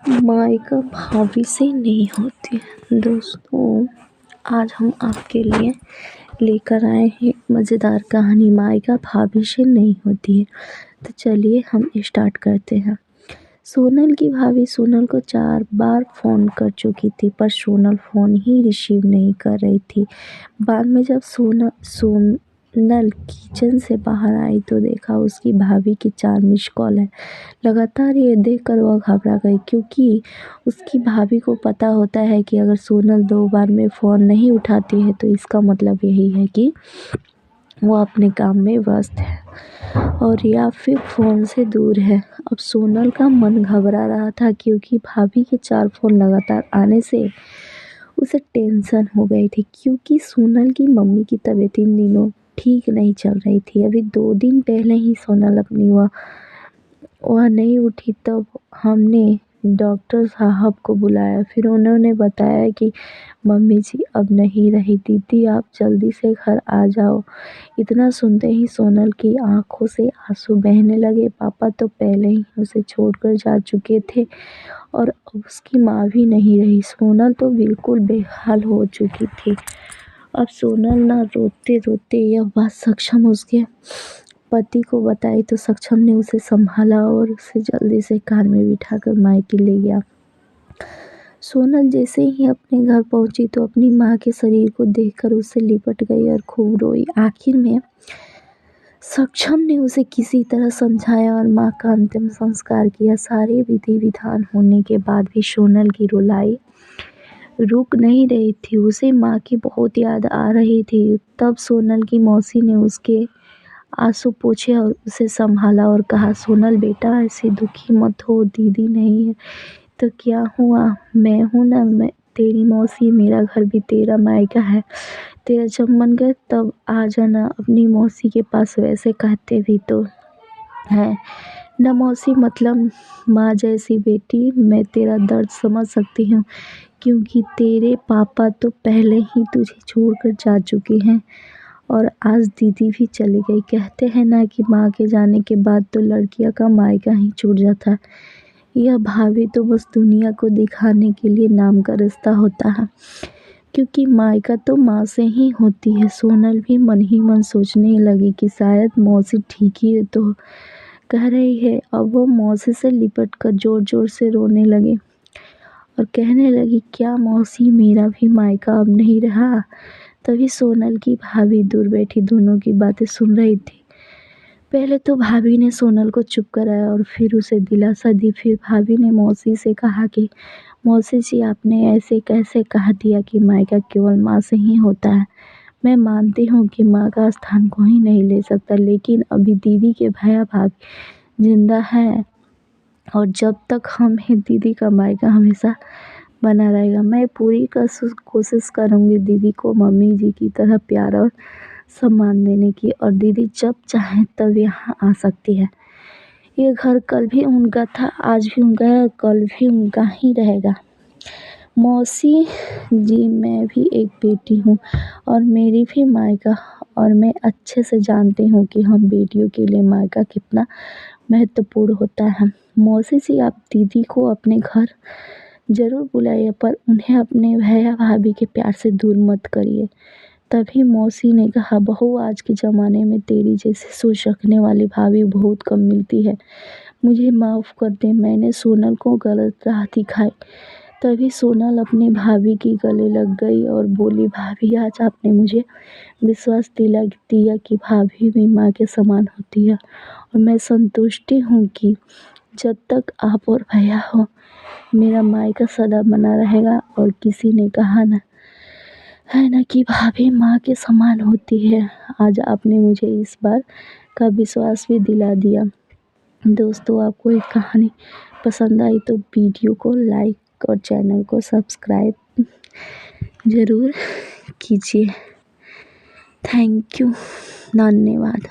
मायका भाभी से नहीं होती है। दोस्तों, आज हम आपके लिए लेकर आए हैं मज़ेदार कहानी मायका भाभी से नहीं होती है। तो चलिए हम स्टार्ट करते हैं। सोनल की भाभी सोनल को 4 बार फ़ोन कर चुकी थी, पर सोनल फ़ोन ही रिसीव नहीं कर रही थी। बाद में जब सोनल किचन से बाहर आई तो देखा उसकी भाभी की 4 मिस कॉल है। लगातार ये देखकर वह घबरा गई, क्योंकि उसकी भाभी को पता होता है कि अगर सोनल 2 बार में फ़ोन नहीं उठाती है तो इसका मतलब यही है कि वो अपने काम में व्यस्त है और या फिर फ़ोन से दूर है। अब सोनल का मन घबरा रहा था, क्योंकि भाभी के 4 फ़ोन लगातार आने से उसे टेंशन हो गई थी, क्योंकि सोनल की मम्मी की तबीयत इन दिनों ठीक नहीं चल रही थी। अभी 2 दिन पहले ही सोनल अपनी वह नहीं उठी, तब हमने डॉक्टर साहब को बुलाया। फिर उन्होंने बताया कि मम्मी जी अब नहीं रही। दीदी आप जल्दी से घर आ जाओ। इतना सुनते ही सोनल की आंखों से आंसू बहने लगे। पापा तो पहले ही उसे छोड़कर जा चुके थे और अब उसकी माँ भी नहीं रही। सोनल तो बिल्कुल बेहाल हो चुकी थी। अब सोनल ना रोते रोते यह बात सक्षम उसके पति को बताई तो सक्षम ने उसे संभाला और उसे जल्दी से कार में बिठाकर मायके ले गया। सोनल जैसे ही अपने घर पहुंची तो अपनी माँ के शरीर को देखकर उससे लिपट गई और खूब रोई। आखिर में सक्षम ने उसे किसी तरह समझाया और माँ का अंतिम संस्कार किया। सारे विधि विधान होने के बाद भी सोनल की रुलाई रुक नहीं रही थी। उसे माँ की बहुत याद आ रही थी। तब सोनल की मौसी ने उसके आंसू पोंछे और उसे संभाला और कहा, सोनल बेटा ऐसी दुखी मत हो, दीदी नहीं है तो क्या हुआ, मैं हूँ ना, मैं तेरी मौसी, मेरा घर भी तेरा मायका है। तेरा जब मन करे तब आ जाना अपनी मौसी के पास। वैसे कहते भी तो है न मौसी, मतलब माँ जैसी बेटी। मैं तेरा दर्द समझ सकती हूँ, क्योंकि तेरे पापा तो पहले ही तुझे छोड़कर जा चुके हैं और आज दीदी भी चली गई। कहते हैं ना कि माँ के जाने के बाद तो लड़कियां का मायका ही छूट जाता है। यह भाभी तो बस दुनिया को दिखाने के लिए नाम का रिश्ता होता है, क्योंकि मायका तो माँ से ही होती है। सोनल भी मन ही मन सोचने लगी कि शायद मौसी ठीक ही तो कह रही है। अब वो मौसी से लिपट कर जोर जोर से रोने लगी और कहने लगी, क्या मौसी, मेरा भी मायका अब नहीं रहा। तभी सोनल की भाभी दूर बैठी दोनों की बातें सुन रही थी। पहले तो भाभी ने सोनल को चुप कराया और फिर उसे दिलासा दी। फिर भाभी ने मौसी से कहा कि मौसी जी, आपने ऐसे कैसे कह दिया कि मायका केवल माँ से ही होता है। मैं मानती हूँ कि माँ का स्थान कोई नहीं ले सकता, लेकिन अभी दीदी के भैया भाभी जिंदा हैं और जब तक हम हैं दीदी का मायका हमेशा बना रहेगा। मैं पूरी कोशिश करूँगी दीदी को मम्मी जी की तरह प्यार और सम्मान देने की, और दीदी जब चाहे तब यहाँ आ सकती है। ये घर कल भी उनका था, आज भी उनका है, कल भी उनका ही रहेगा। मौसी जी, मैं भी एक बेटी हूँ और मेरी भी मायका, और मैं अच्छे से जानती हूँ कि हम बेटियों के लिए मायका कितना महत्वपूर्ण होता है। मौसी जी, आप दीदी को अपने घर ज़रूर बुलाइए, पर उन्हें अपने भैया भाभी के प्यार से दूर मत करिए। तभी मौसी ने कहा, बहू आज के ज़माने में तेरी जैसी सोच रखने वाली भाभी बहुत कम मिलती है। मुझे माफ़ कर दे, मैंने सोनल को गलत राह दिखाई। तभी सोनल अपनी भाभी की गले लग गई और बोली, भाभी आज आपने मुझे विश्वास दिला दिया कि भाभी भी माँ के समान होती है, और मैं संतुष्टि हूँ कि जब तक आप और भैया हो मेरा मायका सदा बना रहेगा। और किसी ने कहा ना है ना कि भाभी माँ के समान होती है। आज आपने मुझे इस बार का विश्वास भी दिला दिया। दोस्तों, आपको ये कहानी पसंद आई तो वीडियो को लाइक और चैनल को सब्सक्राइब ज़रूर कीजिए। थैंक यू, धन्यवाद।